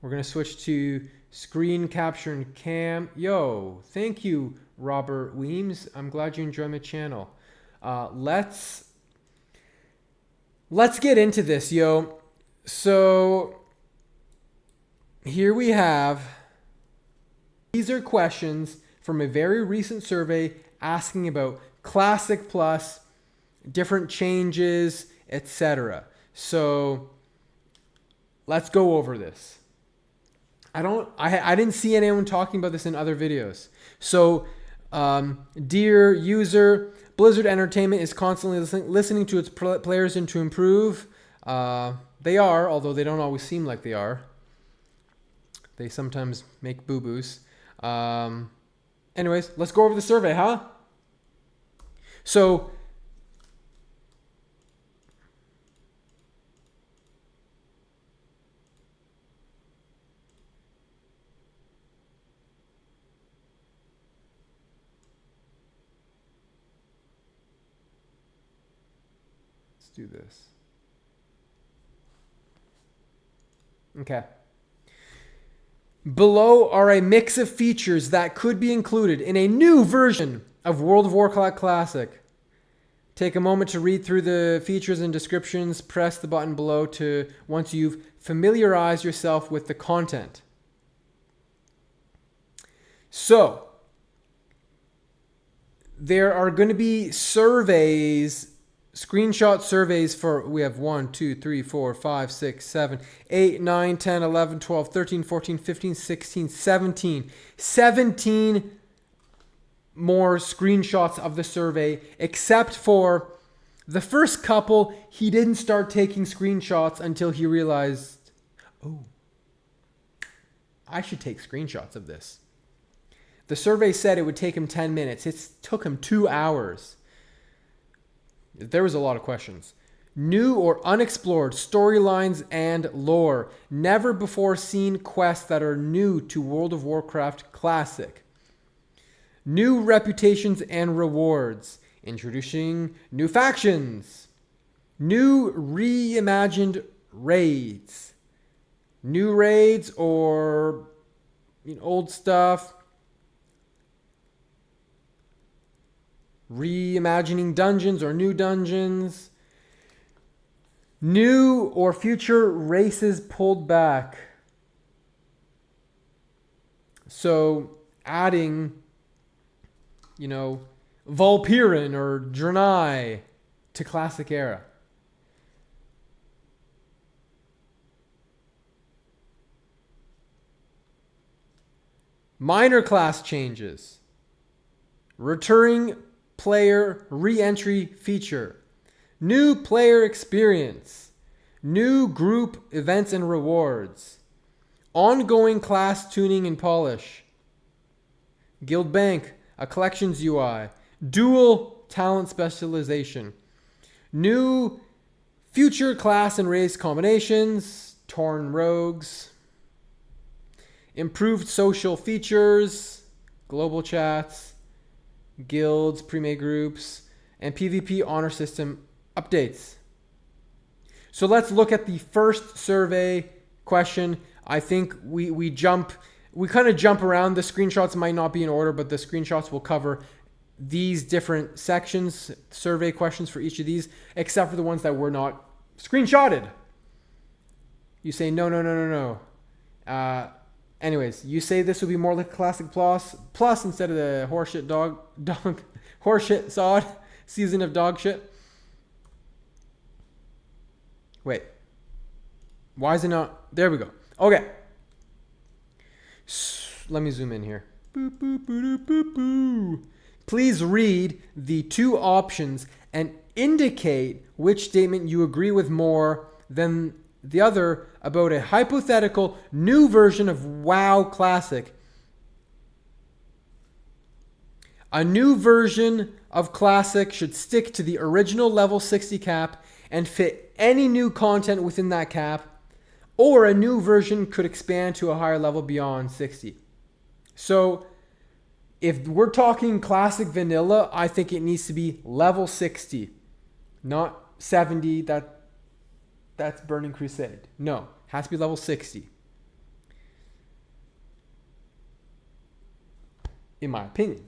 We're going to switch to screen capture and cam. Yo, thank you, Robert Weems. I'm glad you enjoy my channel. Let's get into this, yo. So here we have, these are questions from a very recent survey asking about Classic Plus, different changes, etc. So let's go over this. I didn't see anyone talking about this in other videos. So, dear user, Blizzard Entertainment is constantly listening to its players and to improve. They are, although they don't always seem like they are. They sometimes make boo-boos. Anyways, let's go over the survey, huh? So, do this. Okay. Below are a mix of features that could be included in a new version of World of Warcraft Classic. Take a moment to read through the features and descriptions. Press the button below to once you've familiarized yourself with the content. So, there are going to be surveys, screenshot surveys for, we have 1, 2, 3, 4, 5, 6, 7, 8, 9, 10, 11, 12, 13, 14, 15, 16, 17. 17 more screenshots of the survey, except for the first couple. He didn't start taking screenshots until he realized, oh, I should take screenshots of this. The survey said it would take him 10 minutes. It took him 2 hours. There was a lot of questions. New or unexplored storylines and lore. Never before seen quests that are new to World of Warcraft Classic. New reputations and rewards. Introducing new factions. New reimagined raids. New raids or old stuff. Reimagining dungeons or new dungeons. New or future races pulled back. So adding, Volpirin or Draenei to Classic Era. Minor class changes. Returning player re-entry feature. New player experience. New group events and rewards. Ongoing class tuning and polish. Guild Bank, a collections UI. Dual talent specialization. New future class and race combinations. Torn rogues. Improved social features. Global chats. Guilds, pre-made groups, and PvP honor system updates. So let's look at the first survey question. I think we kind of jump around. The screenshots might not be in order, but the screenshots will cover these different sections, survey questions for each of these, except for the ones that were not screenshotted. You say no. Anyways, you say this would be more like Classic Plus instead of the horseshit horseshit sod season of dog shit. Wait. Why is it not? There we go. Okay. Let me zoom in here. Boop, boop, boop, boop, boop. Please read the 2 options and indicate which statement you agree with more than the other about a hypothetical new version of WoW Classic. A new version of Classic should stick to the original level 60 cap and fit any new content within that cap, or a new version could expand to a higher level beyond 60. So if we're talking Classic Vanilla, I think it needs to be level 60, not 70. That's Burning Crusade. No, it has to be level 60. in my opinion.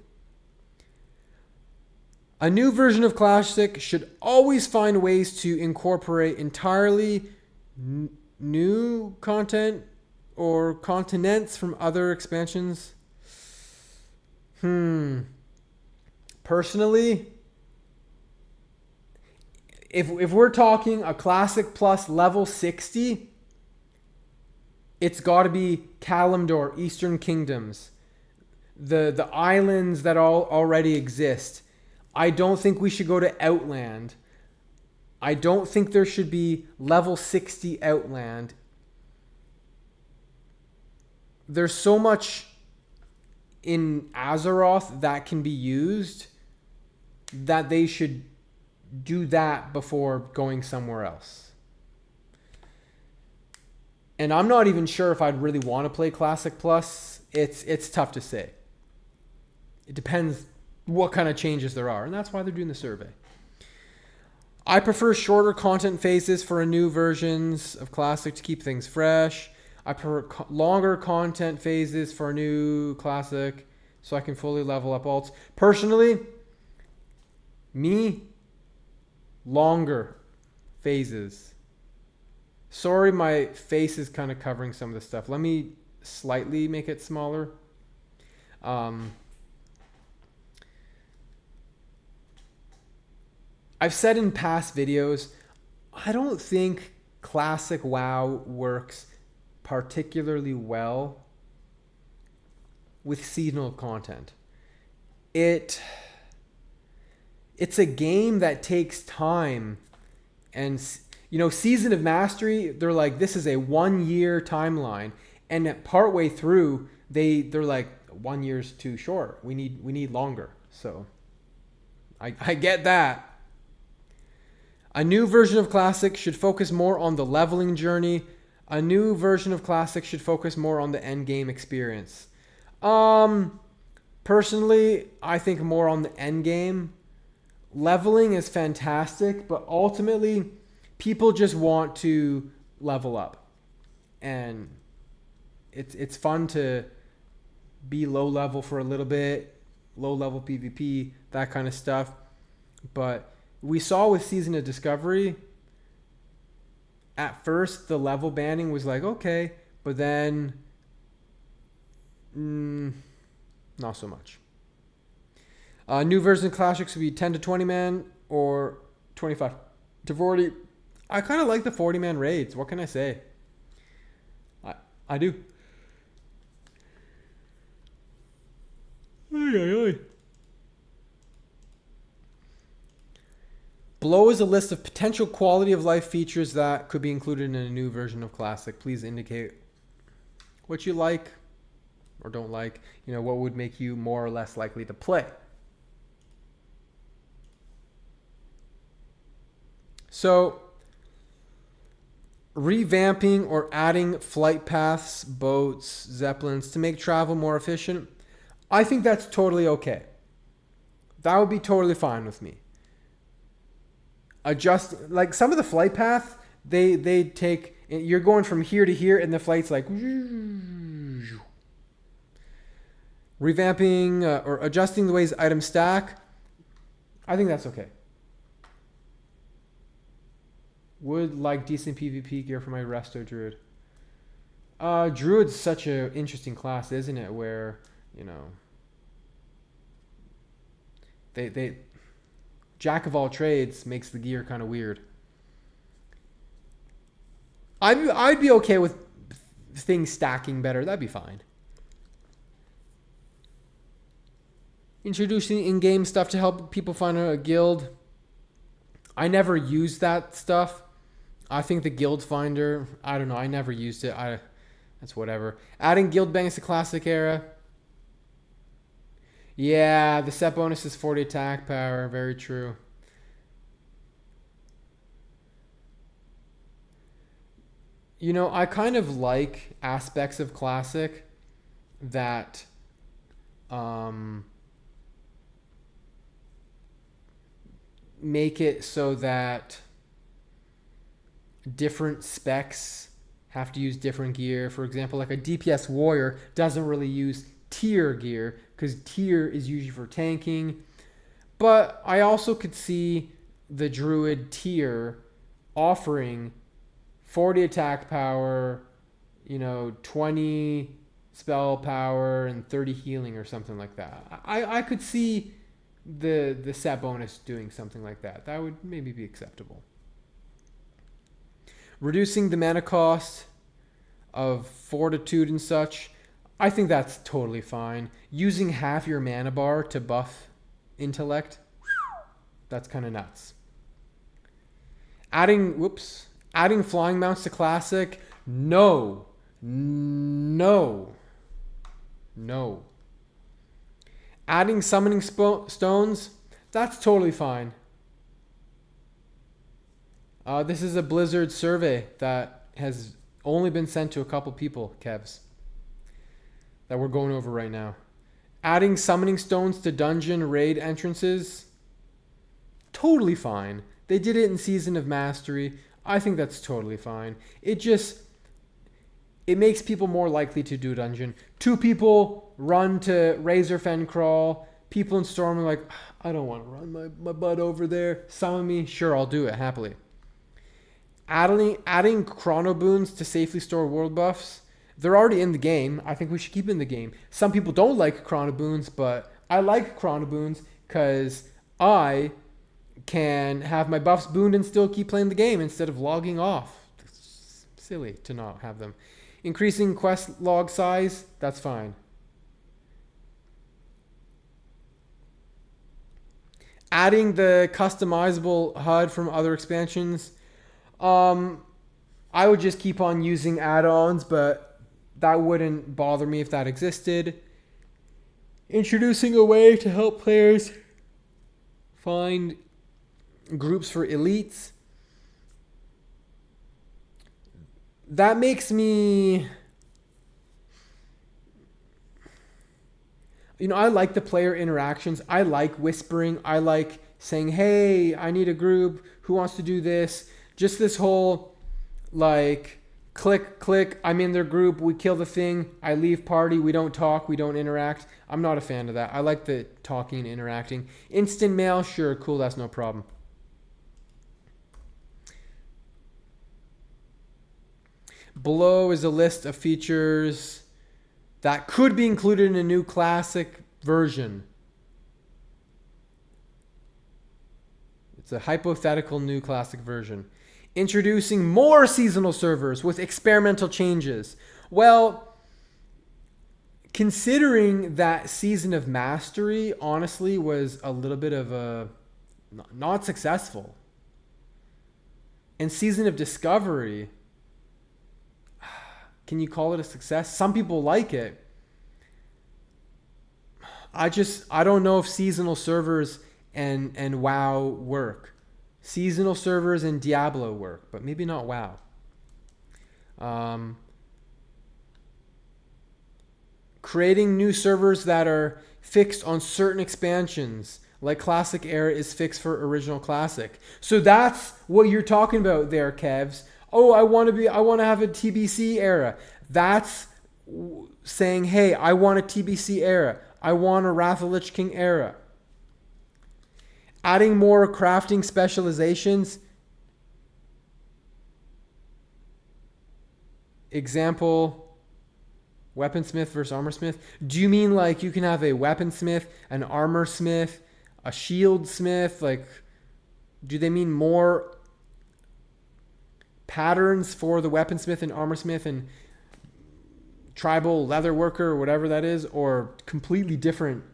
A new version of Classic should always find ways to incorporate entirely new content or continents from other expansions. Personally, if we're talking a Classic Plus level 60, it's got to be Kalimdor, Eastern Kingdoms, the islands that already exist. I don't think we should go to Outland. I don't think there should be level 60 Outland. There's so much in Azeroth that can be used that they should do that before going somewhere else. And I'm not even sure if I'd really want to play Classic Plus. It's tough to say. It depends what kind of changes there are, and that's why they're doing the survey. I prefer shorter content phases for new versions of Classic to keep things fresh. I prefer longer content phases for a new Classic so I can fully level up alts. Personally, longer phases. Sorry, my face is kind of covering some of the stuff. Let me slightly make it smaller. I've said in past videos, I don't think Classic WoW works particularly well with seasonal content. It's a game that takes time, and Season of Mastery, they're like, this is a 1 year timeline, and partway through they're like, 1 year's too short. We need longer. So I get that. A new version of Classic should focus more on the leveling journey. A new version of Classic should focus more on the end game experience. Personally, I think more on the end game. Leveling is fantastic, but ultimately, people just want to level up. And it's fun to be low level for a little bit, low level PvP, that kind of stuff. But we saw with Season of Discovery, at first the level banding was like, okay, but then not so much. New version of Classics would be 10 to 20 man or 25 to 40. I kind of like the 40 man raids. What can I say? I do. Below is a list of potential quality of life features that could be included in a new version of Classic. Please indicate what you like or don't like. What would make you more or less likely to play. So, revamping or adding flight paths, boats, zeppelins to make travel more efficient, I think that's totally okay. That would be totally fine with me. Adjust, like some of the flight path, they take, you're going from here to here and the flight's like revamping or adjusting the ways items stack. I think that's okay. Would like decent PvP gear for my Resto Druid. Druid's such an interesting class, isn't it? Where, they Jack of all trades makes the gear kind of weird. I'd be okay with things stacking better. That'd be fine. Introducing in-game stuff to help people find a guild. I never used that stuff. I think the guild finder, I don't know. I never used it. That's whatever. Adding guild banks to Classic Era. Yeah, the set bonus is 40 attack power. Very true. I kind of like aspects of Classic that make it so that different specs have to use different gear. For example, like a DPS warrior doesn't really use tier gear, because tier is usually for tanking. But I also could see the druid tier offering 40 attack power, 20 spell power and 30 healing or something like that. I could see the set bonus doing something like that. That would maybe be acceptable. Reducing the mana cost of fortitude and such, I think that's totally fine. Using half your mana bar to buff intellect, that's kind of nuts. Adding flying mounts to classic, no. Adding summoning stones, that's totally fine. This is a Blizzard survey that has only been sent to a couple people, Kevs, that we're going over right now. Adding summoning stones to dungeon raid entrances, totally fine. They did it in Season of Mastery. I think that's totally fine. It makes people more likely to do dungeon. 2 people run to Razorfen Crawl. People in Storm are like, I don't want to run my butt over there. Summon me. Sure, I'll do it happily. Adding chrono boons to safely store world buffs. They're already in the game. I think we should keep them in the game. Some people don't like chrono boons, but I like chrono boons because I can have my buffs booned and still keep playing the game instead of logging off. It's silly to not have them. Increasing quest log size, that's fine. Adding the customizable HUD from other expansions. I would just keep on using add-ons, but that wouldn't bother me if that existed. Introducing a way to help players find groups for elites. That makes me... I like the player interactions. I like whispering. I like saying, hey, I need a group. Who wants to do this? Just this whole, click, I'm in their group. We kill the thing. I leave party. We don't talk. We don't interact. I'm not a fan of that. I like the talking and interacting. Instant mail, sure, cool. That's no problem. Below is a list of features that could be included in a new classic version. It's a hypothetical new classic version. Introducing more seasonal servers with experimental changes. Well, considering that Season of Mastery honestly was a little bit of a not successful, and Season of Discovery, can you call it a success? Some people like it. I don't know if seasonal servers and WoW work. Seasonal servers and Diablo work, but maybe not WoW. Creating new servers that are fixed on certain expansions, like Classic Era is fixed for Original Classic. So that's what you're talking about there, Kevs. Oh, I want to have a TBC era. That's saying, hey, I want a TBC era. I want a Wrath of Lich King era. Adding more crafting specializations. Example, weaponsmith versus armorsmith. Do you mean like you can have a weaponsmith, an armorsmith, a shieldsmith? Like, do they mean more patterns for the weaponsmith and armorsmith and tribal leather worker or whatever that is, or completely different?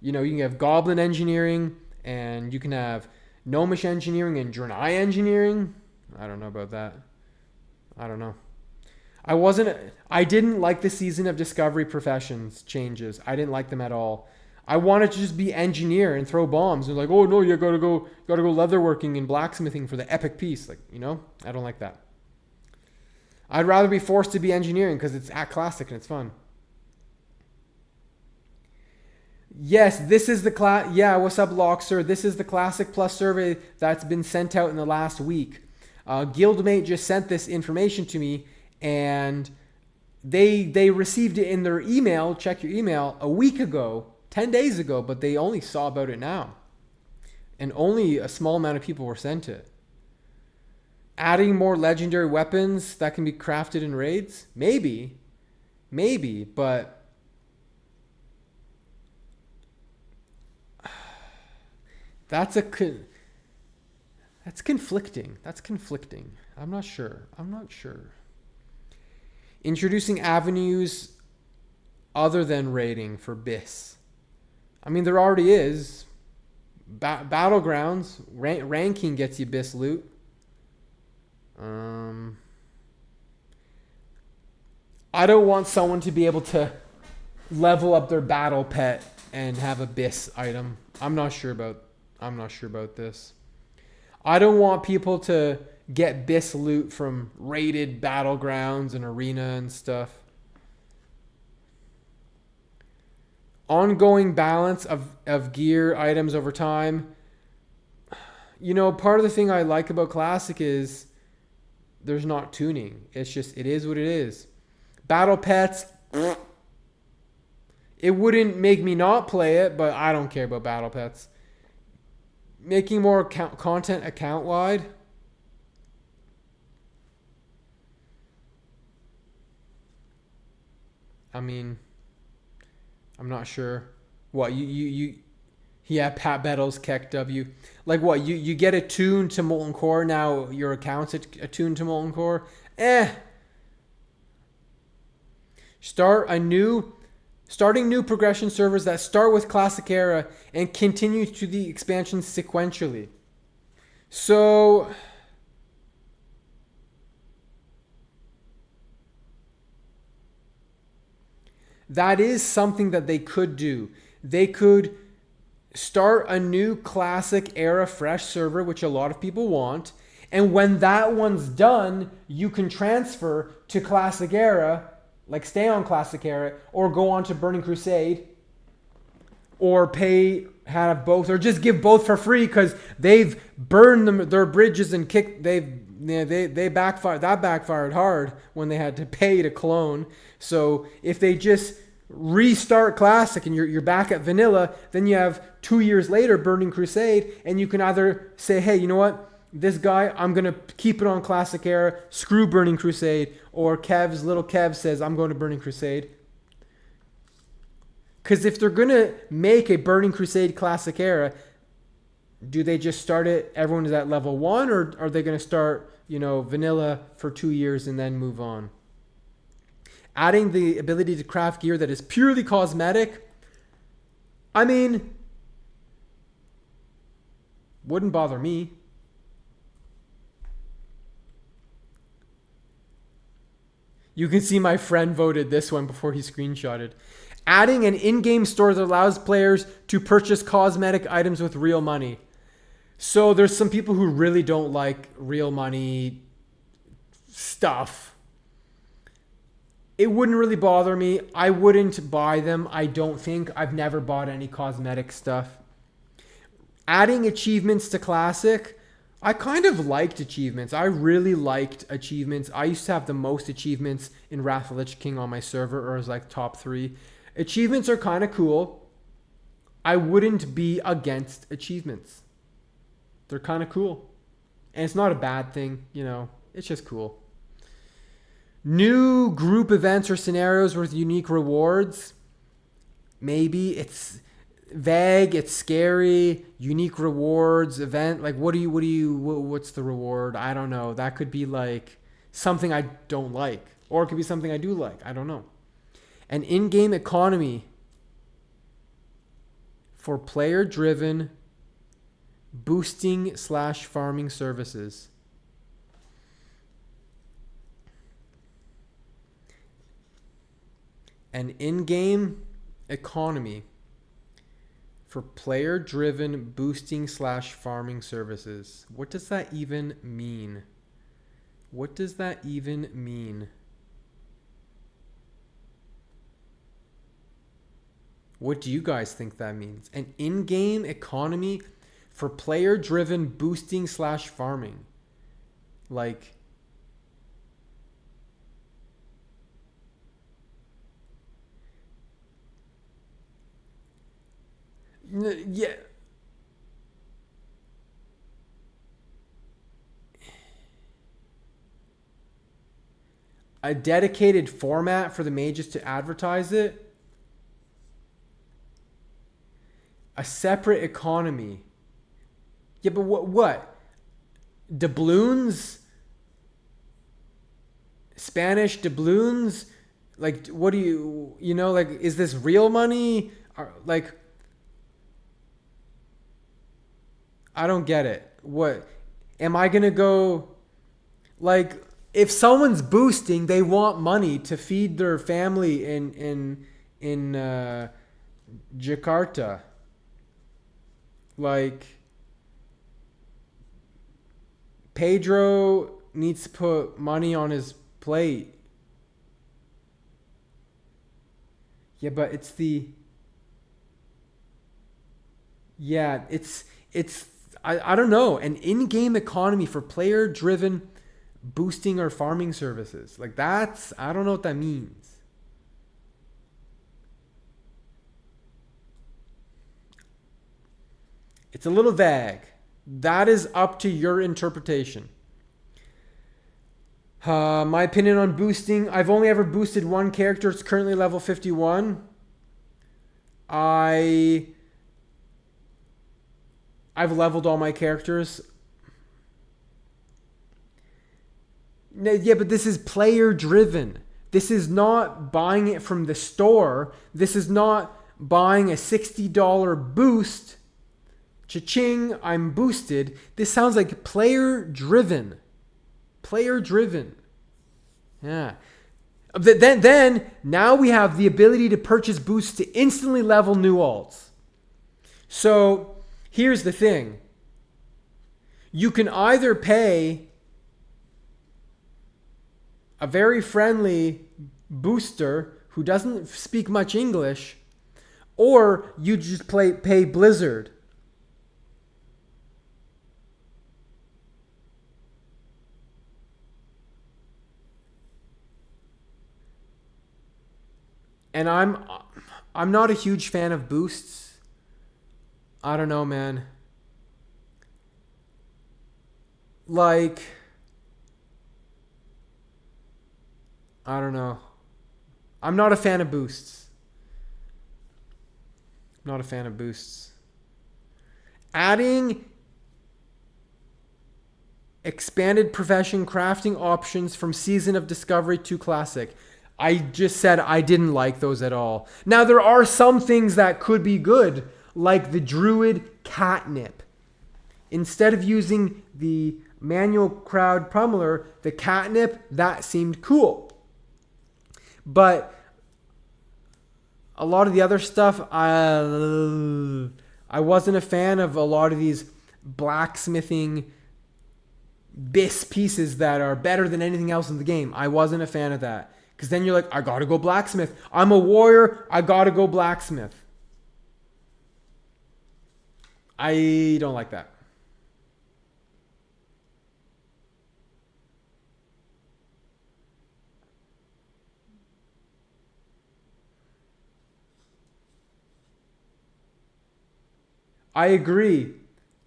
You can have goblin engineering and you can have gnomish engineering and Draenei engineering. I don't know about that. I don't know. I didn't like the Season of Discovery professions changes. I didn't like them at all. I wanted to just be engineer and throw bombs. And like, oh no, you gotta go leatherworking and blacksmithing for the epic piece. Like, I don't like that. I'd rather be forced to be engineering because it's at classic and it's fun. Yes, this is the class. Yeah, what's up, Loxer? This is the Classic Plus survey that's been sent out in the last week. Guildmate just sent this information to me, and They received it in their email, check your email, a week ago, 10 days ago, but they only saw about it now. And only a small amount of people were sent it. Adding more legendary weapons that can be crafted in raids? Maybe, but that's conflicting. That's conflicting. I'm not sure. Introducing avenues other than raiding for BIS. I mean, there already is. Battlegrounds, ranking gets you BIS loot. I don't want someone to be able to level up their battle pet and have a BIS item. I'm not sure about this. I don't want people to get BIS loot from raided battlegrounds and arena and stuff. Ongoing balance of gear items over time. You know, part of the thing I like about Classic is there's not tuning. It's just, it is what it is. Battle pets, it wouldn't make me not play it, but I don't care about battle pets. Making more content account wide. I mean, I'm not sure. What, yeah, Pat Bettles, Keck W. Like what, you get attuned to Molten Core, now your account's attuned to Molten Core? Starting new progression servers that start with Classic Era and continue to the expansion sequentially. So that is something that they could do. They could start a new Classic Era fresh server, which a lot of people want. And when that one's done, you can transfer to Classic Era, like stay on Classic Era, or go on to Burning Crusade, or have both, or just give both for free because they've burned their bridges and they backfired. That backfired hard when they had to pay to clone. So if they just restart Classic and you're back at vanilla, then you have 2 years later Burning Crusade, and you can either say, hey, you know what? This guy, I'm going to keep it on Classic Era, screw Burning Crusade, or little Kev says, I'm going to Burning Crusade. Because if they're going to make a Burning Crusade Classic Era, do they just start it, everyone is at level 1, or are they going to start, vanilla for 2 years and then move on? Adding the ability to craft gear that is purely cosmetic, I mean, wouldn't bother me. You can see my friend voted this one before he screenshotted. Adding an in-game store that allows players to purchase cosmetic items with real money. So there's some people who really don't like real money stuff. It wouldn't really bother me. I wouldn't buy them. I don't think. I've never bought any cosmetic stuff. Adding achievements to Classic. I kind of liked achievements. I really liked achievements. I used to have the most achievements in Wrath of the Lich King on my server, or it was like top 3. Achievements are kind of cool. I wouldn't be against achievements. They're kind of cool. And it's not a bad thing, it's just cool. New group events or scenarios with unique rewards. Maybe it's vague, it's scary. Unique rewards event, like what's the reward? I don't know. That could be like something I don't like, or it could be something I do like. I don't know. An in-game economy for player-driven boosting / farming services. An in-game economy for player-driven boosting / farming services. What does that even mean? What do you guys think that means? An in-game economy for player-driven boosting / farming. Like, Yeah. A dedicated format for the mages to advertise it. A separate economy. Yeah, but what? Doubloons? Spanish doubloons? Like, what do you know, like, is this real money? Like, I don't get it. What? Am I going to go, like, if someone's boosting, they want money to feed their family in Jakarta. Like, Pedro needs to put money on his plate. Yeah, but it's the yeah, it's I don't know, an in-game economy for player-driven boosting or farming services. Like that's I don't know what that means. It's a little vague. That is up to your interpretation. My opinion on boosting. I've only ever boosted one character. It's currently level 51. I I've leveled all my characters. Yeah, but this is player driven. This is not buying it from the store. This is not buying a $60 boost. Cha-ching, I'm boosted. This sounds like player driven. Player driven. Yeah. Then now we have the ability to purchase boosts to instantly level new alts. So here's the thing. You can either pay a very friendly booster who doesn't speak much English, or you just pay Blizzard. And I'm not a huge fan of boosts. I don't know, man. Like, I don't know. I'm not a fan of boosts. Not a fan of boosts. Adding expanded profession crafting options from Season of Discovery to Classic. I just said I didn't like those at all. Now, there are some things that could be good, like the Druid Catnip. Instead of using the manual crowd pummeler, the Catnip, that seemed cool. But a lot of the other stuff, I wasn't a fan of a lot of these blacksmithing pieces that are better than anything else in the game. I wasn't a fan of that. Because then you're like, I gotta go blacksmith. I'm a warrior, I gotta go blacksmith. I don't like that. I agree.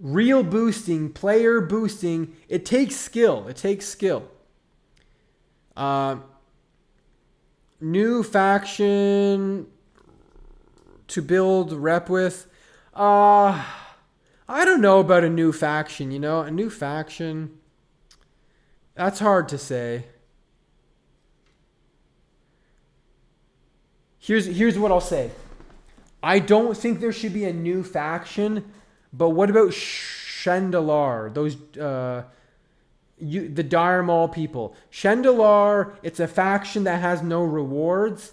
Real boosting, player boosting, it takes skill. It takes skill. New faction to build rep with. I don't know about a new faction, you know? A new faction. That's hard to say. Here's what I'll say. I don't think there should be a new faction, but what about Shandalar? Those the Dire Maul people. Shandalar, it's a faction that has no rewards.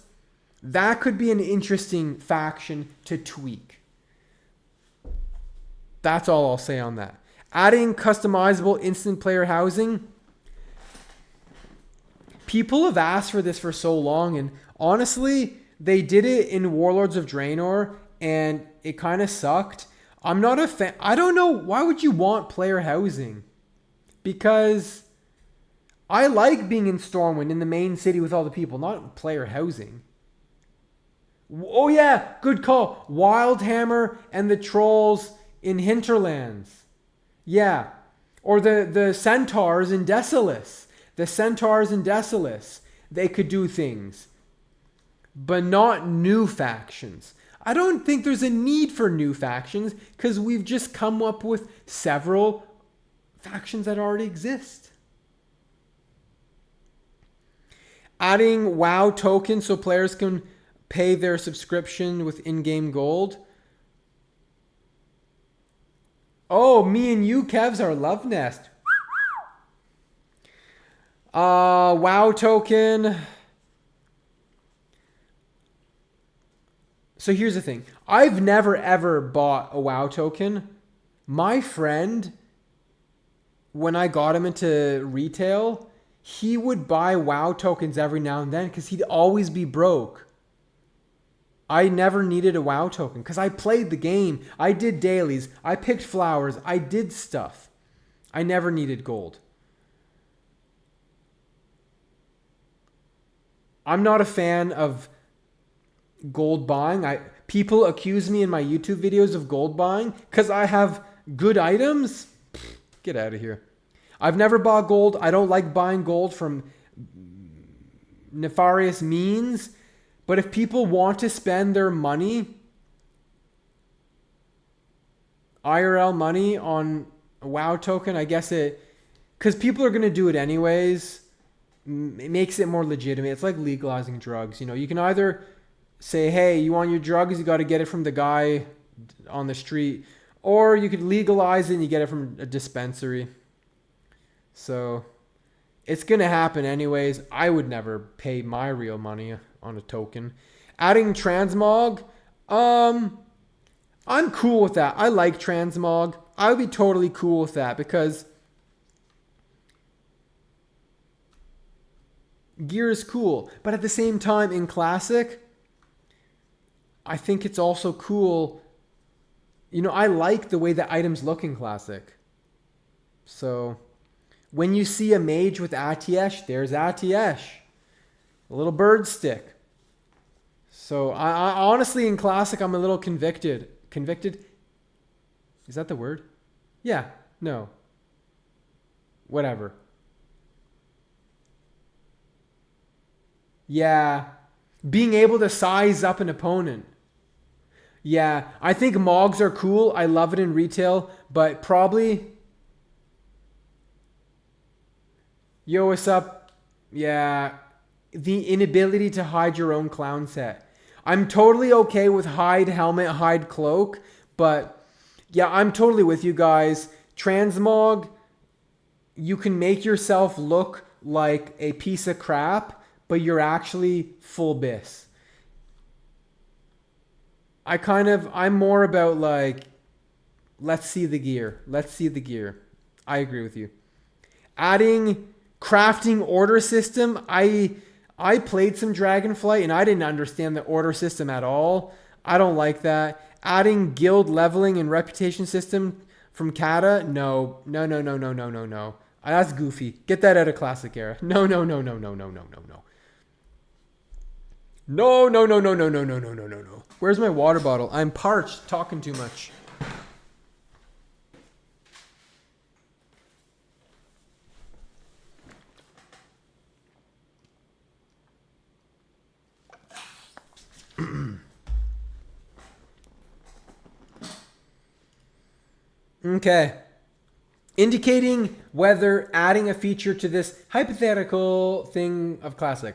That could be an interesting faction to tweak. That's all I'll say on that. Adding customizable instant player housing. People have asked for this for so long, and honestly, they did it in Warlords of Draenor, and it kind of sucked. I'm not a fan. I don't know. Why would you want player housing? Because I like being in Stormwind in the main city with all the people, not player housing. Oh yeah, good call. Wildhammer and the trolls in Hinterlands. Yeah. Or the centaurs in Desolus. The centaurs in Desolus. They could do things. But not new factions. I don't think there's a need for new factions because we've just come up with several factions that already exist. Adding WoW tokens so players can pay their subscription with in-game gold. Oh, me and you, Kevs, are love nest. WoW token. So here's the thing. I've never ever bought a WoW token. My friend, when I got him into retail, he would buy WoW tokens every now and then because he'd always be broke. I never needed a WoW token because I played the game. I did dailies. I picked flowers. I did stuff. I never needed gold. I'm not a fan of gold buying. People accuse me in my YouTube videos of gold buying because I have good items. Get out of here. I've never bought gold. I don't like buying gold from nefarious means. But if people want to spend their money, IRL money on a WoW token, I guess because people are going to do it anyways, it makes it more legitimate. It's like legalizing drugs. You know, you can either say, hey, you want your drugs, you got to get it from the guy on the street, or you could legalize it and you get it from a dispensary. So it's going to happen anyways. I would never pay my real money on a token. Adding transmog, I'm cool with that. I like transmog. I would be totally cool with that because gear is cool. But at the same time, in Classic, I think it's also cool. You know, I like the way the items look in Classic. So when you see a mage with Atiesh, there's Atiesh. A little bird stick. So I honestly, in Classic, I'm a little convicted. Convicted? Is that the word? Yeah. No. Whatever. Yeah. Being able to size up an opponent. Yeah. I think Mogs are cool. I love it in retail. But probably... Yo, what's up? Yeah. The inability to hide your own clown set. I'm totally okay with hide helmet, hide cloak, but yeah, I'm totally with you guys. Transmog, you can make yourself look like a piece of crap, but you're actually full bis. I'm more about like, let's see the gear. Let's see the gear. I agree with you. Adding crafting order system, I played some Dragonflight and I didn't understand the order system at all. I don't like that. Adding guild leveling and reputation system from Kata? No. That's goofy. Get that out of Classic Era. No. No. Where's my water bottle? I'm parched, talking too much. Okay. Indicating whether adding a feature to this hypothetical thing of Classic.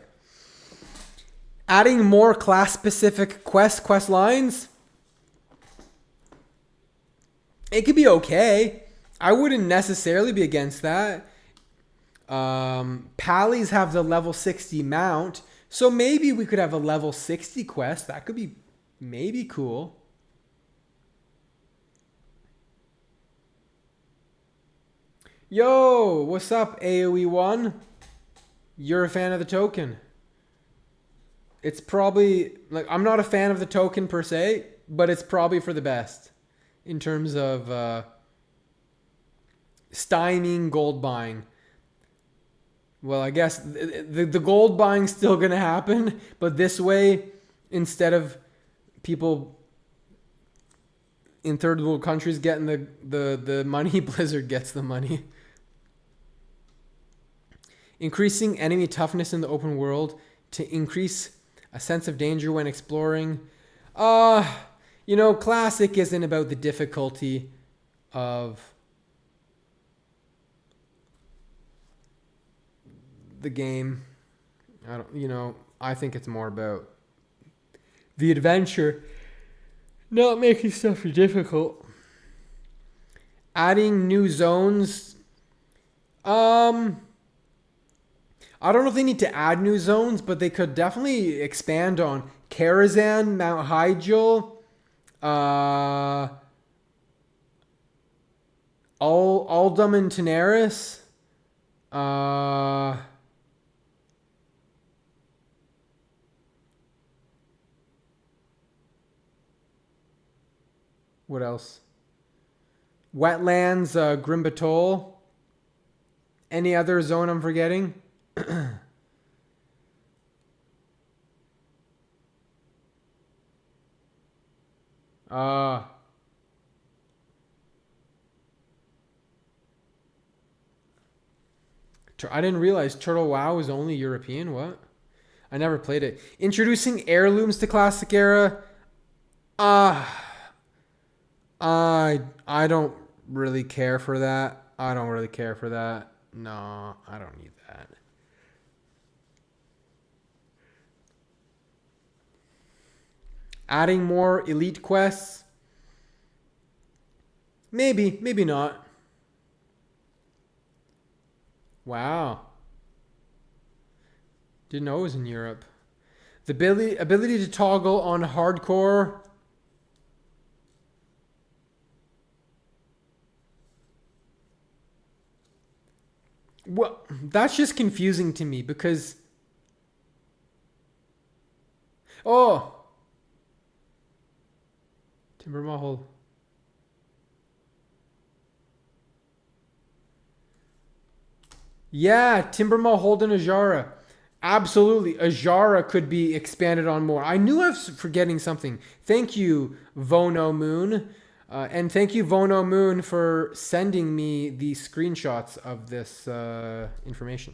Adding more class-specific quest lines. It could be okay. I wouldn't necessarily be against that. Pallies have the level 60 mount. So maybe we could have a level 60 quest. That could be maybe cool. Yo, what's up, AoE1? You're a fan of the token. It's probably, like, I'm not a fan of the token per se, but it's probably for the best in terms of stymieing gold buying. Well, I guess the gold buying's still going to happen, but this way, instead of people in third world countries getting the money. Blizzard gets the money. Increasing enemy toughness in the open world to increase a sense of danger when exploring. Classic isn't about the difficulty of the game. I think it's more about the adventure, not making stuff difficult. Adding new zones. I don't know if they need to add new zones, but they could definitely expand on Karazhan, Mount Hyjal, Uldum and Tenaris. What else? Wetlands, Grimbatol. Any other zone I'm forgetting? I didn't realize Turtle WoW was only European. What? I never played it. Introducing heirlooms to Classic Era. I don't really care for that. No, I don't need that. Adding more elite quests. Maybe not. Wow. Didn't know it was in Europe. The ability to toggle on hardcore. Well, that's just confusing to me because... Oh! Timber Mahal. Yeah, Timber Mahal and Ajara. Absolutely. Ajara could be expanded on more. I knew I was forgetting something. Thank you, Vono Moon. And thank you, Vono Moon, for sending me the screenshots of this information.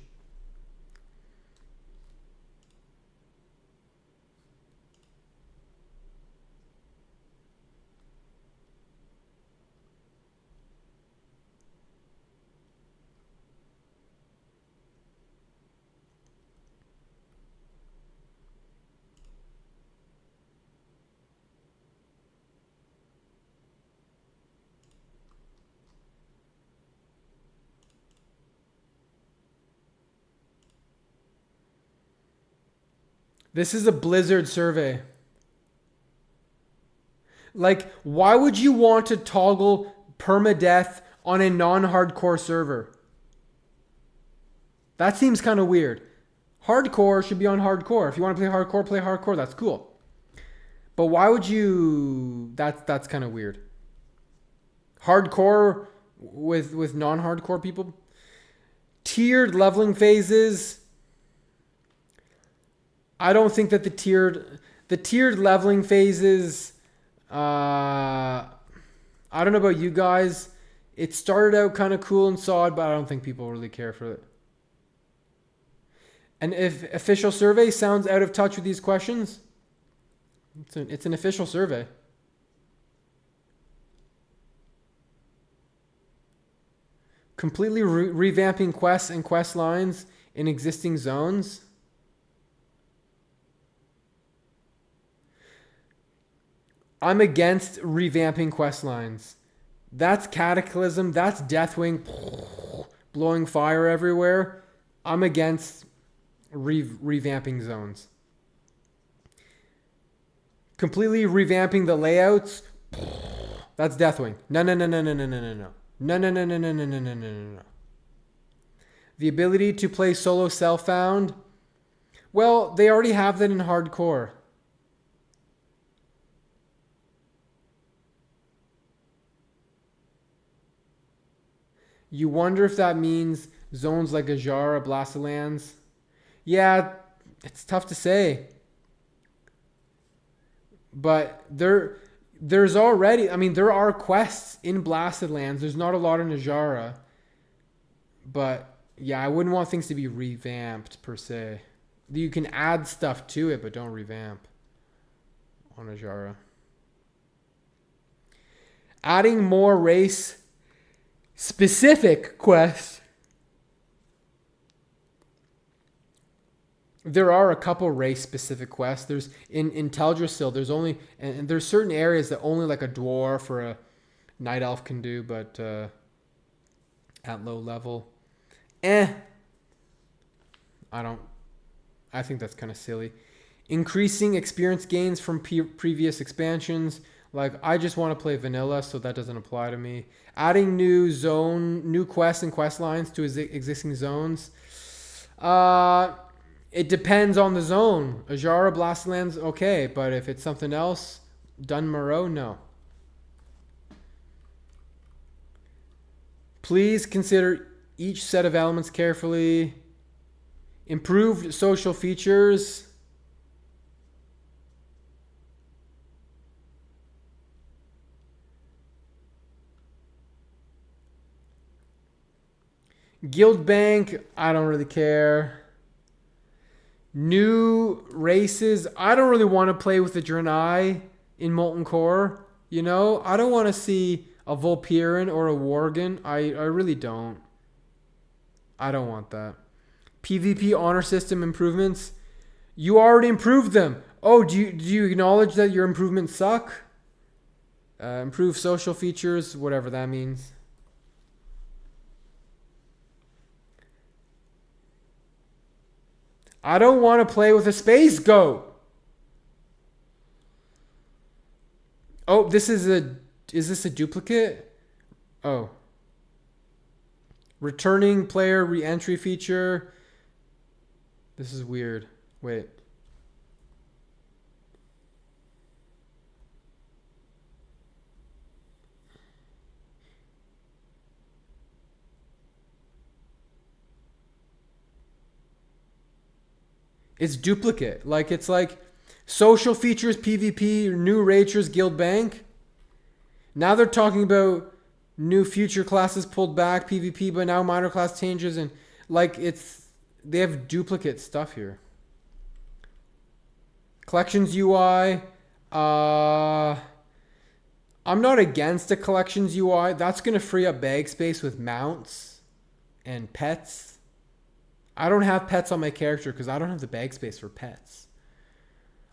This is a Blizzard survey. Like, why would you want to toggle permadeath on a non-hardcore server? That seems kind of weird. Hardcore should be on hardcore. If you want to play hardcore, that's cool. But why would you... That's kind of weird. Hardcore with non-hardcore people? Tiered leveling phases... I don't think that the tiered leveling phases, I don't know about you guys. It started out kind of cool and solid, but I don't think people really care for it. And if official survey sounds out of touch with these questions, it's an official survey. Completely revamping quests and quest lines in existing zones. I'm against revamping quest lines. That's Cataclysm. That's Deathwing blowing fire everywhere. I'm against revamping zones. Completely revamping the layouts. That's Deathwing. No. No. The ability to play solo self-found. Well, they already have that in hardcore. You wonder if that means zones like Ajara, Blastolands. Yeah, it's tough to say. But there's already, I mean, there are quests in Blasted Lands. There's not a lot in Ajara. But yeah, I wouldn't want things to be revamped per se. You can add stuff to it, but don't revamp on Ajara. Adding more race specific quests. There are a couple race specific quests. There's in Teldrassil, there's only, and there's certain areas that only like a dwarf or a night elf can do, but at low level. I think that's kind of silly. Increasing experience gains from previous expansions. Like, I just want to play vanilla, so that doesn't apply to me. Adding new quests and quest lines to existing zones. It depends on the zone. Ajara, Blastlands, okay. But if it's something else, Dun Moreau, no. Please consider each set of elements carefully. Improved social features. Guild Bank, I don't really care. New races, I don't really want to play with the Draenei in Molten Core. You know, I don't want to see a Volpyran or a Worgen. I really don't. I don't want that. PvP honor system improvements. You already improved them. Oh, do you acknowledge that your improvements suck? Improve social features, whatever that means. I don't want to play with a space goat. Oh, is this a duplicate? Oh. Returning player re-entry feature. This is weird. Wait. It's duplicate. Like, it's like social features, PvP, new Rachers, Guild Bank. Now they're talking about new future classes pulled back, PvP, but now minor class changes, and like they have duplicate stuff here. Collections UI. I'm not against a collections UI. That's going to free up bag space with mounts and pets. I don't have pets on my character because I don't have the bag space for pets.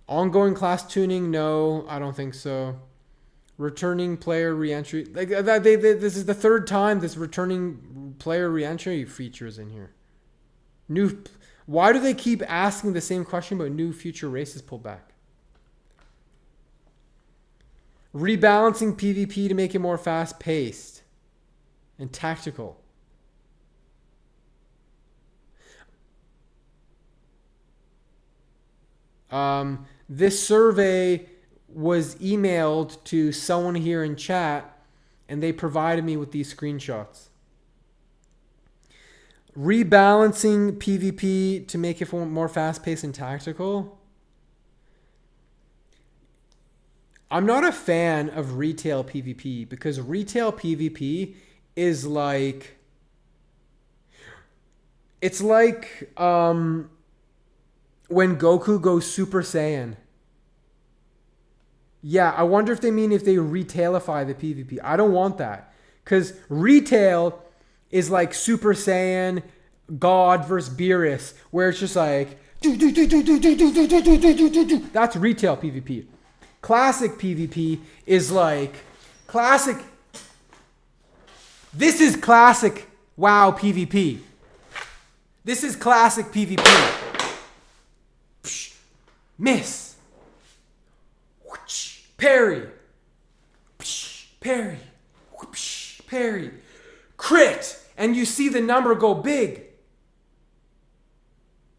Ongoing class tuning, no, I don't think so. Returning player reentry, like this is the third time this returning player reentry feature is in here. Why do they keep asking the same question about new future races pulled back? Rebalancing PvP to make it more fast paced and tactical. This survey was emailed to someone here in chat, and they provided me with these screenshots. Rebalancing PvP to make it more fast-paced and tactical. I'm not a fan of retail PvP because retail PvP is like... It's like... when Goku goes Super Saiyan. Yeah, I wonder if they mean if they retailify the PvP. I don't want that. Because retail is like Super Saiyan, God versus Beerus, where it's just like... That's retail PvP. Classic PvP is like... Classic... This is classic WoW PvP. This is classic PvP. Miss. Parry. Parry. Parry. Crit. And you see the number go big.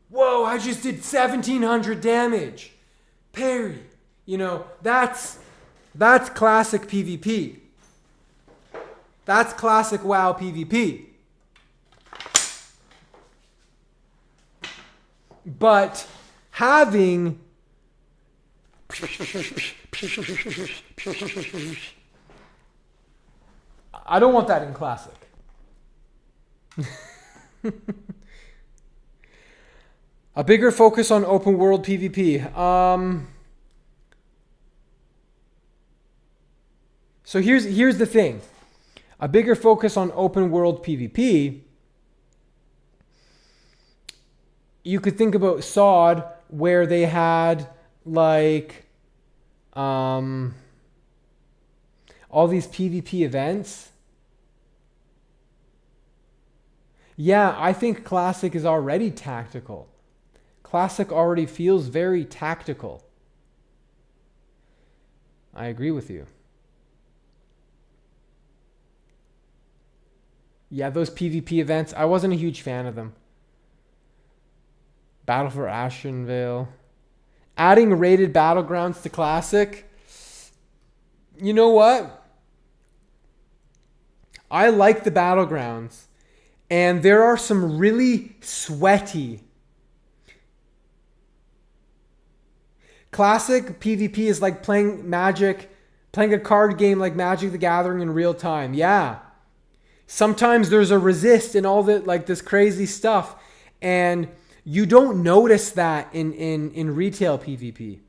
Whoa, I just did 1,700 damage. Parry. You know, that's classic PvP. That's classic WoW PvP. But having I don't want that in Classic. A bigger focus on open world PvP. So here's the thing. A bigger focus on open world PvP. You could think about SOD, where they had like all these PvP events. Yeah, I think Classic is already tactical. Classic already feels very tactical. I agree with you. Yeah, those PvP events, I wasn't a huge fan of them. Battle for Ashenvale. Adding rated battlegrounds to Classic. You know what? I like the battlegrounds. And there are some really sweaty. Classic PvP is like playing Magic, playing a card game like Magic the Gathering in real time. Yeah. Sometimes there's a resist and all that, like this crazy stuff. And you don't notice that in retail PvP.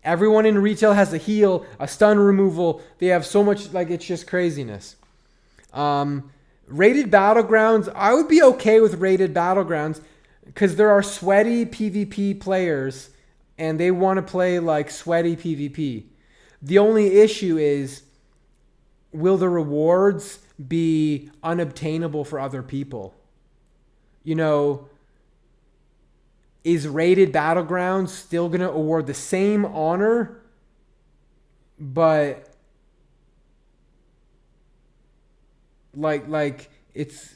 Everyone in retail has a heal, a stun removal. They have so much, like, it's just craziness. Rated battlegrounds, I would be okay with rated battlegrounds because there are sweaty PvP players and they want to play like sweaty PvP. The only issue is, will the rewards be unobtainable for other people? You know, is rated battlegrounds still going to award the same honor, but like it's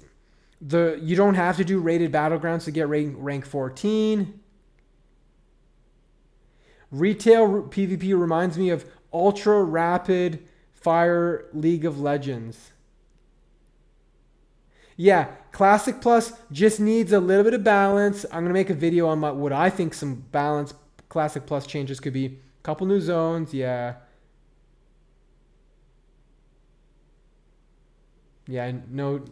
you don't have to do rated battlegrounds to get rank 14. Retail PvP reminds me of ultra rapid fire League of Legends. Yeah, Classic Plus just needs a little bit of balance. I'm going to make a video on what I think some balance Classic Plus changes could be. A couple new zones, yeah. Yeah, no.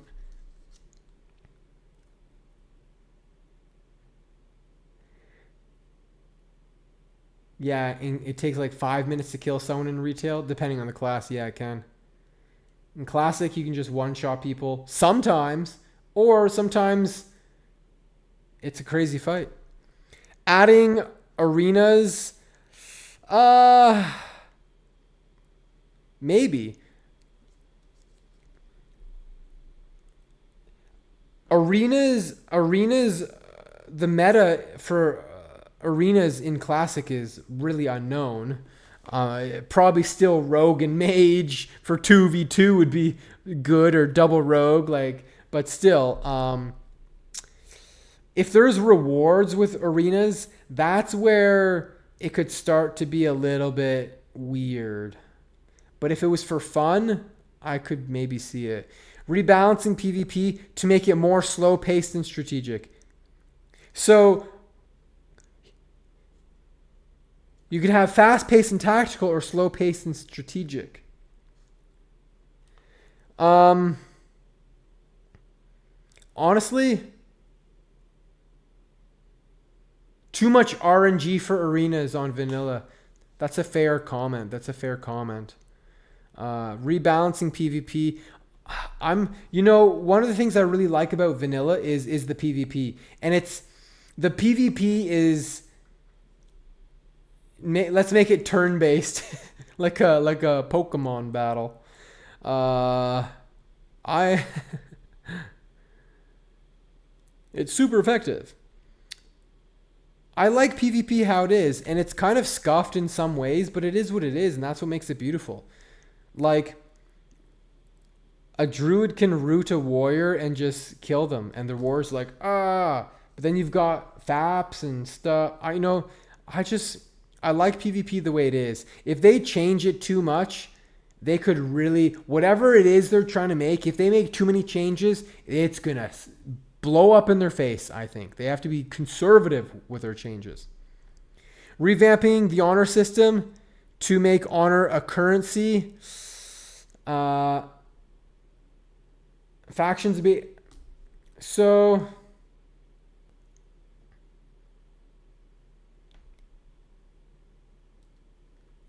Yeah, it takes like 5 minutes to kill someone in retail, depending on the class. Yeah, it can. In Classic, you can just one-shot people sometimes, or sometimes it's a crazy fight. Adding arenas, maybe. Arenas, the meta for arenas in Classic is really unknown. Probably still Rogue and Mage for 2v2 would be good, or double Rogue, but still, if there's rewards with arenas, that's where it could start to be a little bit weird. But if it was for fun, I could maybe see it. Rebalancing PvP to make it more slow-paced and strategic. So you could have fast-paced and tactical, or slow-paced and strategic. Honestly, too much RNG for arenas on vanilla. That's a fair comment. Rebalancing PvP. One of the things I really like about vanilla is the PvP. And the PvP is, let's make it turn-based, like a Pokemon battle. It's super effective. I like PvP how it is, and it's kind of scuffed in some ways, but it is what it is, and that's what makes it beautiful. Like, a druid can root a warrior and just kill them, and the warrior's like, but then you've got FAPs and stuff. I like PvP the way it is. If they change it too much, they could really, whatever it is they're trying to make, if they make too many changes, it's gonna blow up in their face, I think. They have to be conservative with their changes. Revamping the honor system To make honor a currency. Factions be... So...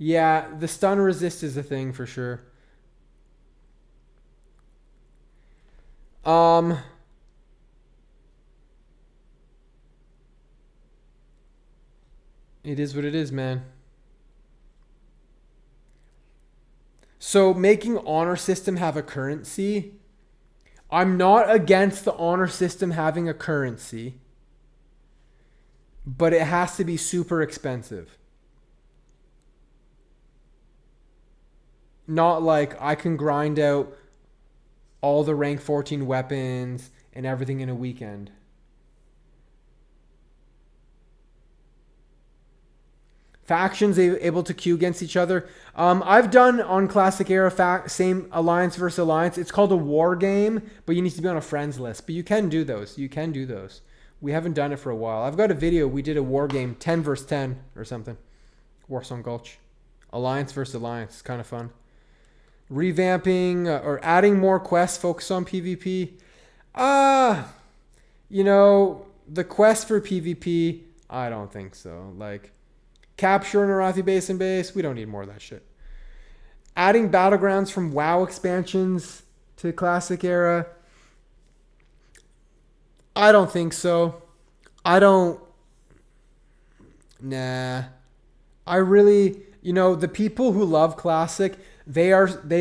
Yeah, the stun resist is a thing for sure. It is what it is, man. So making honor system have a currency. I'm not against the honor system having a currency, but it has to be super expensive. Not like I can grind out all the rank 14 weapons and everything in a weekend. Factions able to queue against each other. I've done on Classic Era same alliance versus alliance. It's called a war game, but you need to be on a friends list. But you can do those. You can do those. We haven't done it for a while. I've got a video. We did a war game, 10 versus 10 or something. Warsong Gulch. Alliance versus alliance. It's kind of fun. Revamping or adding more quests focused on PvP. You know, the quest for PvP, I don't think so. Like, capture an Arathi Basin base, we don't need more of that shit. Adding battlegrounds from WoW expansions to Classic Era, I don't think so. Nah. I really, you know, the people who love Classic, they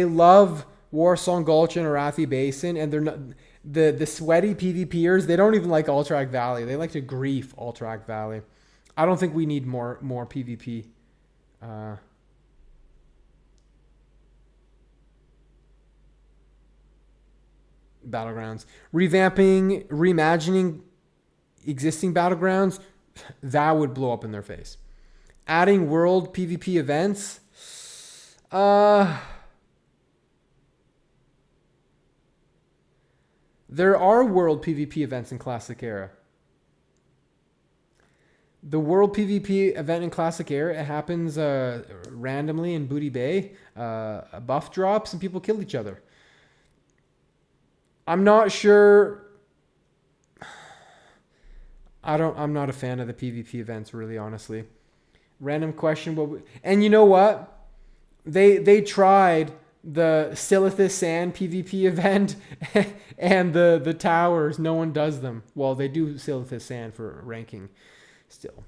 love Warsong Gulch and Arathi Basin, and they're not the sweaty PvPers. They don't even like Alterac Valley. They like to grief Alterac Valley. I don't think we need more PvP. Battlegrounds. Revamping, reimagining existing battlegrounds, that would blow up in their face. Adding world PvP events. There are world PvP events in Classic Era. The world PvP event in Classic Era, it happens randomly in Booty Bay. A buff drops and people kill each other. I'm not sure. I'm not a fan of the PvP events, really, honestly. Random question. And you know what? They tried the Silithus Sand PvP event and the towers. No one does them. Well, they do Silithus Sand for ranking still.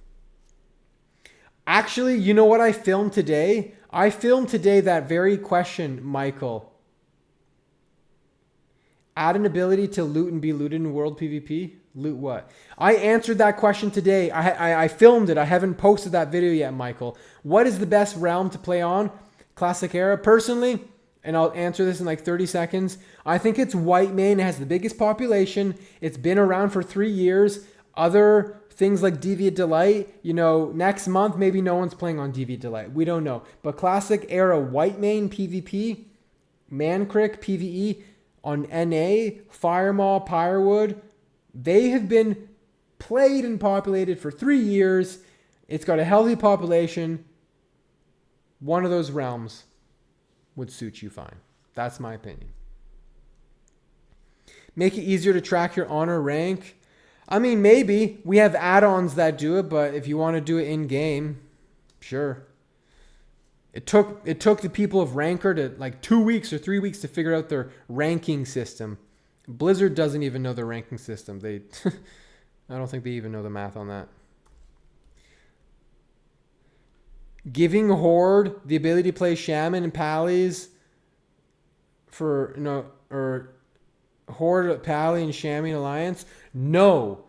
Actually, you know what I filmed today? I filmed today that very question, Michael. Add an ability to loot and be looted in world PvP. Loot what? I answered that question today. I filmed it. I haven't posted that video yet, Michael. What is the best realm to play on Classic Era? Personally, and I'll answer this in like 30 seconds, I think it's Whitemane. It has the biggest population. It's been around for 3 years. Other things like Deviant Delight, you know, next month, maybe no one's playing on Deviant Delight. We don't know. But Classic Era Whitemane PvP, Mankrik PvE on NA, Firemaw, Pyrewood, they have been played and populated for 3 years. It's got a healthy population. One of those realms would suit you fine. That's my opinion. Make it easier to track your honor rank. I mean, maybe. We have add-ons that do it, but if you want to do it in-game, sure. It took the people of Ranker to like 2 weeks or 3 weeks to figure out their ranking system. Blizzard doesn't even know their ranking system. I don't think they even know the math on that. Giving Horde the ability to play Shaman and Pallies for, you know, or Horde, Pally, and Shaman Alliance? No.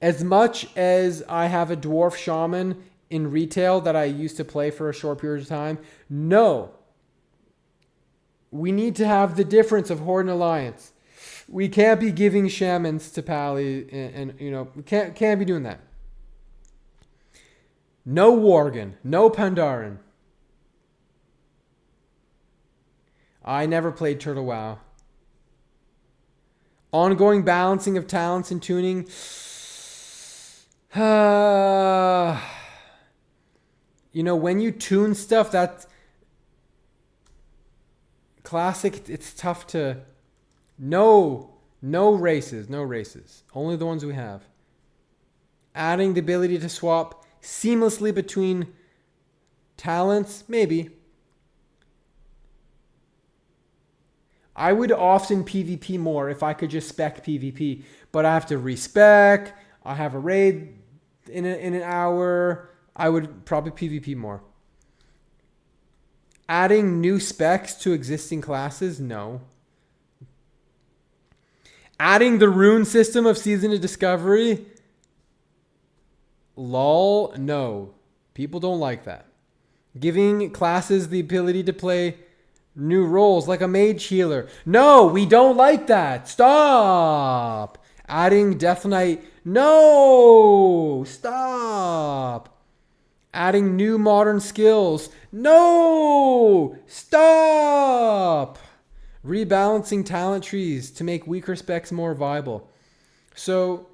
As much as I have a Dwarf Shaman in retail that I used to play for a short period of time, no. We need to have the difference of Horde and Alliance. We can't be giving Shamans to Pally and you know, we can't be doing that. No Worgen, no Pandaren. I never played Turtle WoW. Ongoing balancing of talents and tuning. You know, when you tune stuff, that classic, it's tough to. No races. No races. Only the ones we have. Adding the ability to swap seamlessly between talents, maybe. I would often PvP more if I could just spec PvP, but I have to respec. I have a raid in an hour. I would probably PvP more. Adding new specs to existing classes, no. Adding the rune system of Season of Discovery, lol, no. People don't like that. Giving classes the ability to play new roles like a mage healer. No, we don't like that. Stop. Adding Death Knight. No. Stop. Adding new modern skills. No. Stop. Rebalancing talent trees to make weaker specs more viable. So,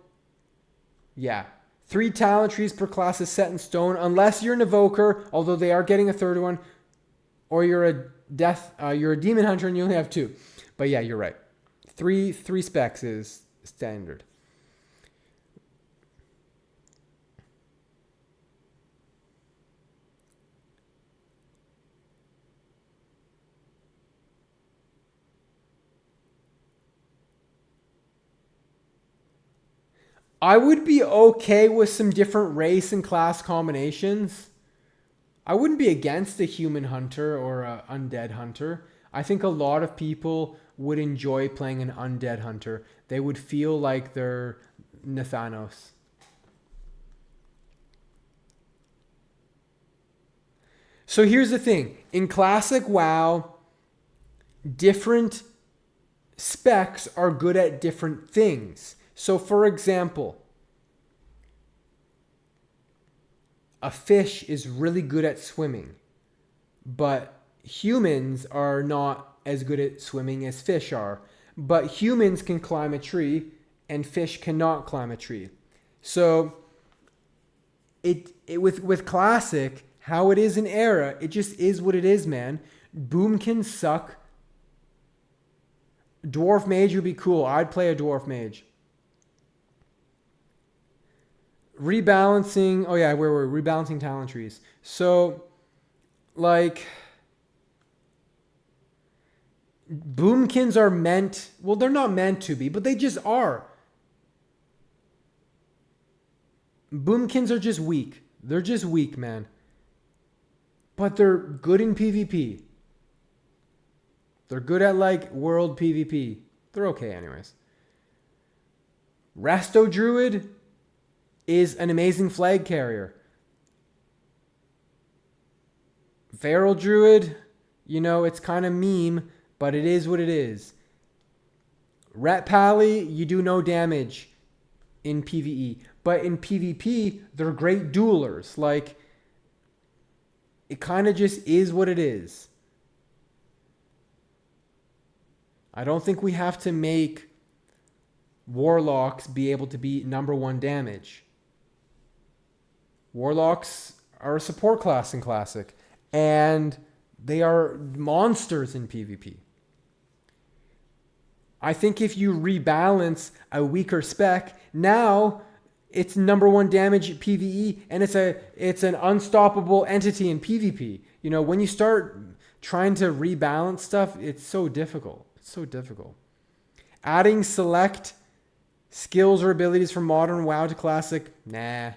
yeah. 3 talent trees per class is set in stone unless you're an evoker, although they are getting a third one, or you're a demon hunter and you only have 2. But yeah, you're right. 3 specs is standard. I would be okay with some different race and class combinations. I wouldn't be against a human hunter or an undead hunter. I think a lot of people would enjoy playing an undead hunter. They would feel like they're Nathanos. So here's the thing. In classic WoW, different specs are good at different things. So for example, a fish is really good at swimming, but humans are not as good at swimming as fish are. But humans can climb a tree and fish cannot climb a tree. So with classic, how it is in era, it just is what it is, man. Boom can suck. Dwarf mage would be cool. I'd play a dwarf mage. Rebalancing. Oh yeah, where were we? Rebalancing talent trees. So, like, boomkins are meant. Well, they're not meant to be, but they just are. Boomkins are just weak. They're just weak, man. But they're good in PvP. They're good at like world PvP. They're okay, anyways. Resto Druid is an amazing flag carrier. Feral Druid, you know, it's kind of meme, but it is what it is. Ret Pally, you do no damage in PvE. But in PvP, they're great duelers. Like, it kind of just is what it is. I don't think we have to make Warlocks be able to be number 1 damage. Warlocks are a support class in Classic, and they are monsters in PvP. I think if you rebalance a weaker spec, now it's number 1 damage at PvE, and it's an unstoppable entity in PvP. You know, when you start trying to rebalance stuff, it's so difficult. It's so difficult. Adding select skills or abilities from modern WoW to Classic, nah.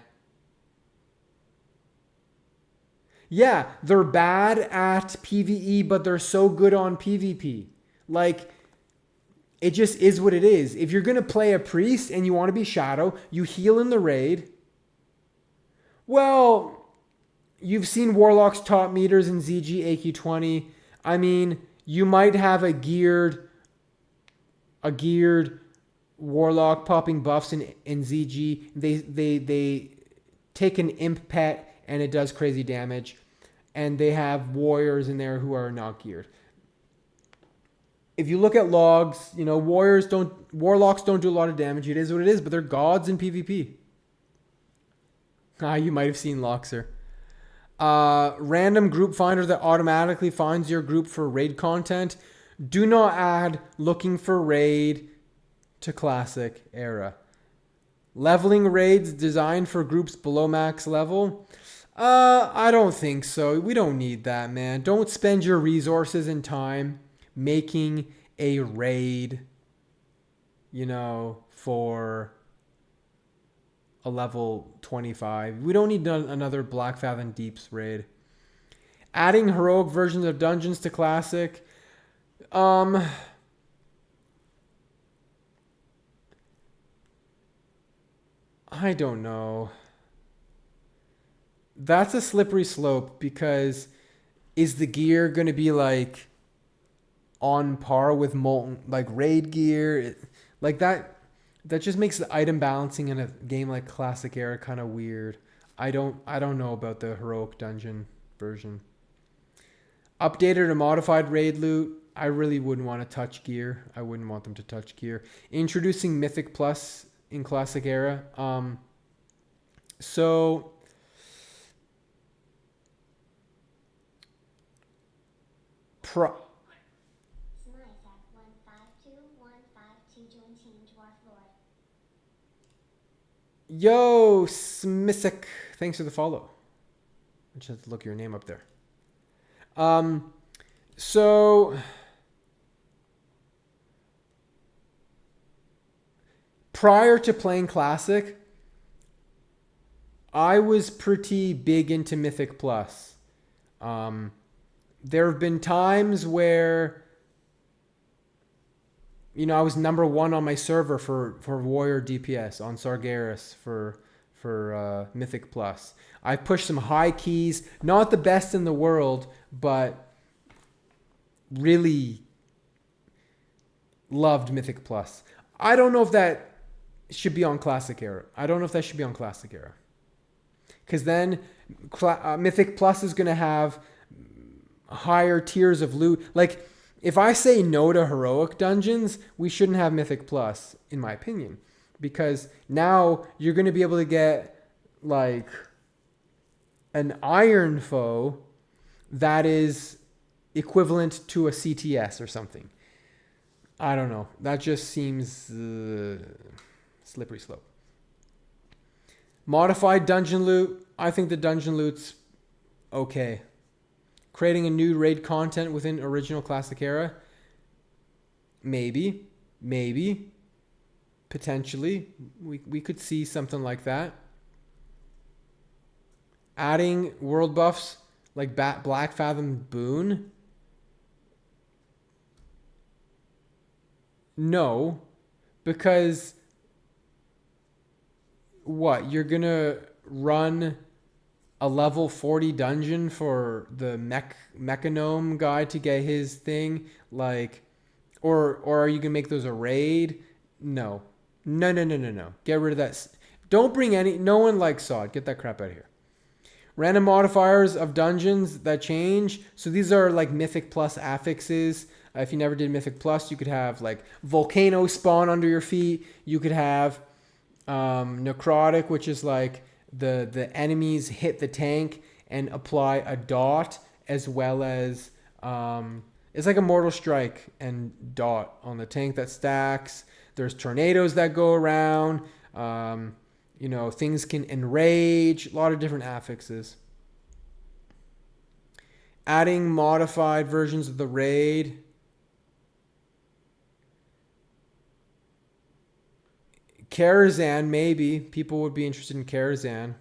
Yeah, they're bad at PvE, but they're so good on PvP. Like, it just is what it is. If you're going to play a priest and you want to be Shadow, you heal in the raid. Well, you've seen Warlock's top meters in ZG AQ20. I mean, you might have a geared Warlock popping buffs in ZG. They take an imp pet and it does crazy damage. And they have warriors in there who are not geared. If you look at logs, you know, Warlocks don't do a lot of damage. It is what it is, but they're gods in PvP. You might have seen Loxer. Random group finder that automatically finds your group for raid content. Do not add looking for raid to Classic Era. Leveling raids designed for groups below max level. I don't think so. We don't need that, man. Don't spend your resources and time making a raid, for a level 25. We don't need another Black Fathom Deeps raid. Adding heroic versions of dungeons to Classic. I don't know. That's a slippery slope because is the gear going to be like on par with molten like raid gear? Like that just makes the item balancing in a game like Classic Era kind of weird. I don't know about the heroic dungeon version. Updated or modified raid loot. I really wouldn't want to touch gear. I wouldn't want them to touch gear. Introducing Mythic Plus in Classic Era. So Yo, Smisik, thanks for the follow. I just have to look your name up there. So prior to playing Classic, I was pretty big into Mythic Plus. There have been times where I was number one on my server for Warrior DPS on Sargeras for Mythic Plus. I pushed some high keys, not the best in the world, but really loved Mythic Plus. I don't know if that should be on Classic Era. Because then Mythic Plus is going to have higher tiers of loot. Like, if I say no to heroic dungeons, we shouldn't have Mythic Plus, in my opinion. Because now you're going to be able to get, like, an iron foe that is equivalent to a CTS or something. I don't know. That just seems slippery slope. Modified dungeon loot. I think the dungeon loot's okay. Creating a new raid content within original Classic Era. Maybe. Potentially. We could see something like that. Adding world buffs like Black Fathom Boon. No. Because what? You're going to run a level 40 dungeon for the Mechanome guy to get his thing, like, or are you gonna make those a raid? No. Get rid of that. Don't bring any. No one likes Sod. Get that crap out of here. Random modifiers of dungeons that change. So these are like Mythic Plus affixes. If you never did Mythic Plus, you could have like Volcano spawn under your feet. You could have Necrotic, which is like the enemies hit the tank and apply a dot, as well as it's like a mortal strike and dot on the tank that stacks. There's tornadoes that go around. Things can enrage. A lot of different affixes. Adding modified versions of the raid. Karazhan, maybe. People would be interested in Karazhan.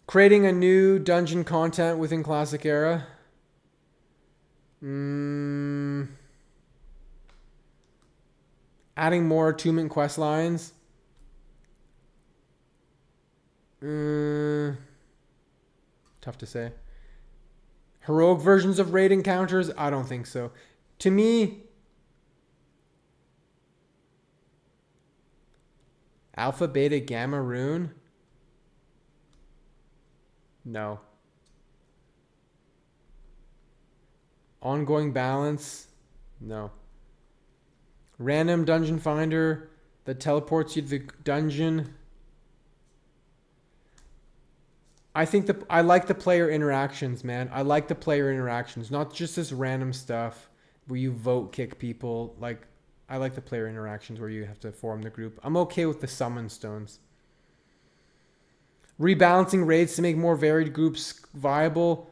Creating a new dungeon content within Classic Era. Adding more attunement quest lines. Tough to say. Heroic versions of raid encounters? I don't think so. To me, Alpha, Beta, Gamma, Rune? No. Ongoing balance? No. Random dungeon finder that teleports you to the dungeon? I think I like the player interactions, man. I like the player interactions, not just this random stuff where you vote kick people. Like, I like the player interactions where you have to form the group. I'm okay with the summon stones. Rebalancing raids to make more varied groups viable.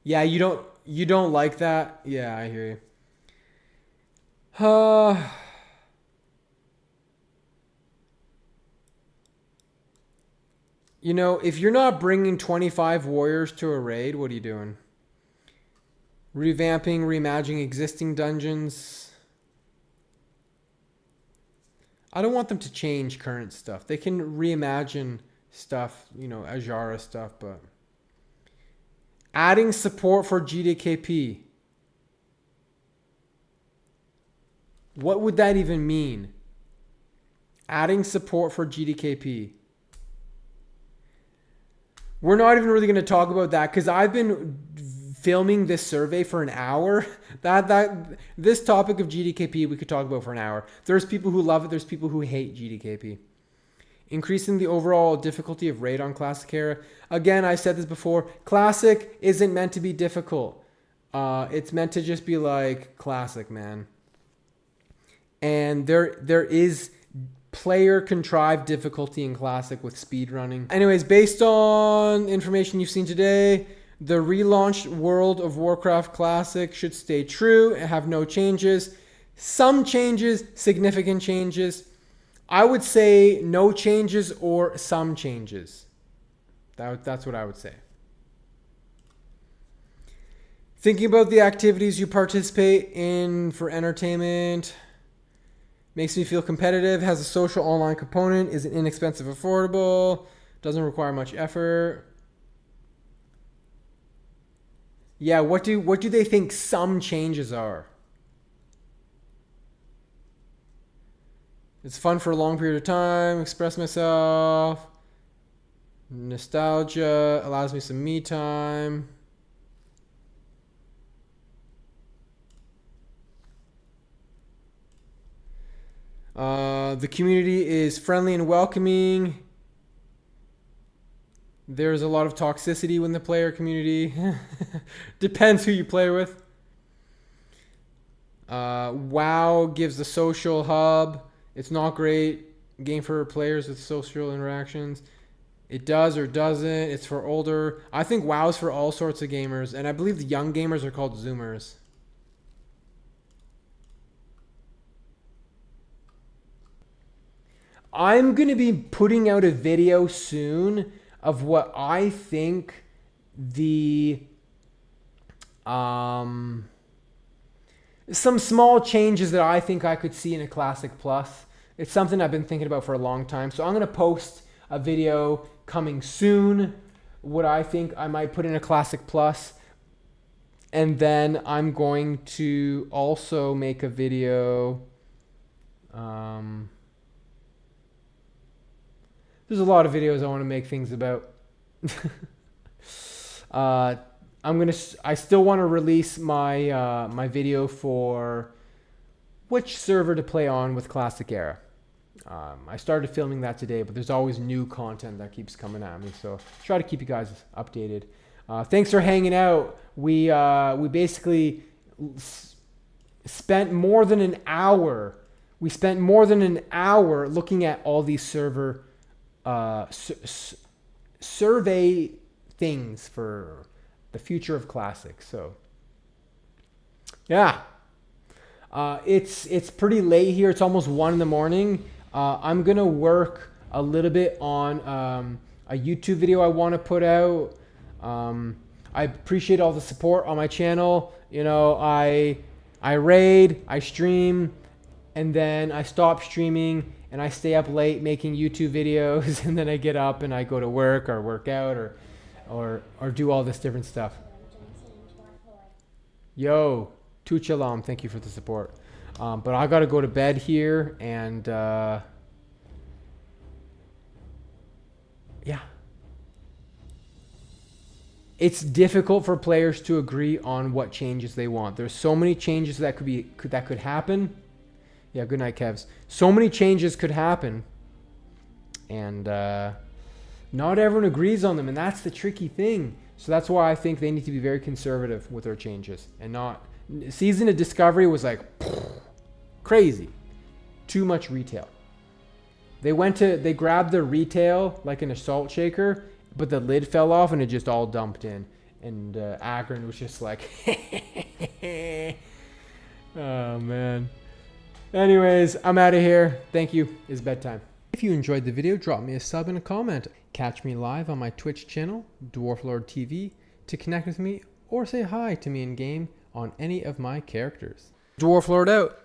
Yeah, you don't like that? Yeah, I hear you. You know, if you're not bringing 25 warriors to a raid, what are you doing? Revamping, reimagining existing dungeons. I don't want them to change current stuff. They can reimagine stuff, you know, Ajara stuff, but adding support for GDKP. What would that even mean? Adding support for GDKP. We're not even really going to talk about that because I've been filming this survey for an hour. This topic of GDKP we could talk about for an hour. There's people who love it. There's people who hate GDKP. Increasing the overall difficulty of raid on Classic Era. Again, I said this before. Classic isn't meant to be difficult. It's meant to just be like Classic, man. And there is player contrived difficulty in Classic with speedrunning. Anyways, based on information you've seen today, the relaunched World of Warcraft Classic should stay true and have no changes. Some changes, significant changes. I would say no changes or some changes. That's what I would say. Thinking about the activities you participate in for entertainment. Makes me feel competitive. Has a social online component. Is it inexpensive, affordable? Doesn't require much effort. Yeah, what do they think some changes are? It's fun for a long period of time. Express myself. Nostalgia. Allows me some me time. The community is friendly and welcoming. There's a lot of toxicity in the player community. Depends who you play with. WoW gives a social hub. It's not great game for players with social interactions. It does or doesn't. It's for older. I think WoW's for all sorts of gamers. And I believe the young gamers are called Zoomers. I'm going to be putting out a video soon of what I think the some small changes that I think I could see in a Classic Plus. It's something I've been thinking about for a long time. So I'm going to post a video coming soon, what I think I might put in a Classic Plus. And then I'm going to also make a video. There's a lot of videos I want to make things about. I still want to release my my video for which server to play on with Classic Era. I started filming that today, but there's always new content that keeps coming at me, so try to keep you guys updated. Thanks for hanging out. We basically spent more than an hour. We spent more than an hour looking at all these server survey things for the future of Classic. So yeah, it's pretty late here. It's almost 1 a.m. I'm gonna work a little bit on a YouTube video I want to put out. I appreciate all the support on my channel. You know, I raid, I stream, and then I stop streaming and I stay up late making YouTube videos, and then I get up and I go to work or work out or do all this different stuff. Yo, Tuchalam, thank you for the support. But I got to go to bed here, and yeah. It's difficult for players to agree on what changes they want. There's so many changes that could happen. Yeah, good night, Kevs. So many changes could happen, and not everyone agrees on them, and that's the tricky thing. So that's why I think they need to be very conservative with their changes, and not. Season of Discovery was like crazy, too much retail. They grabbed the retail like an assault shaker, but the lid fell off and it just all dumped in. And Akron was just like, oh man. Anyways, I'm out of here. Thank you. It's bedtime. If you enjoyed the video, drop me a sub and a comment. Catch me live on my Twitch channel, Dwarf Lord TV, to connect with me or say hi to me in game on any of my characters. Dwarf Lord out.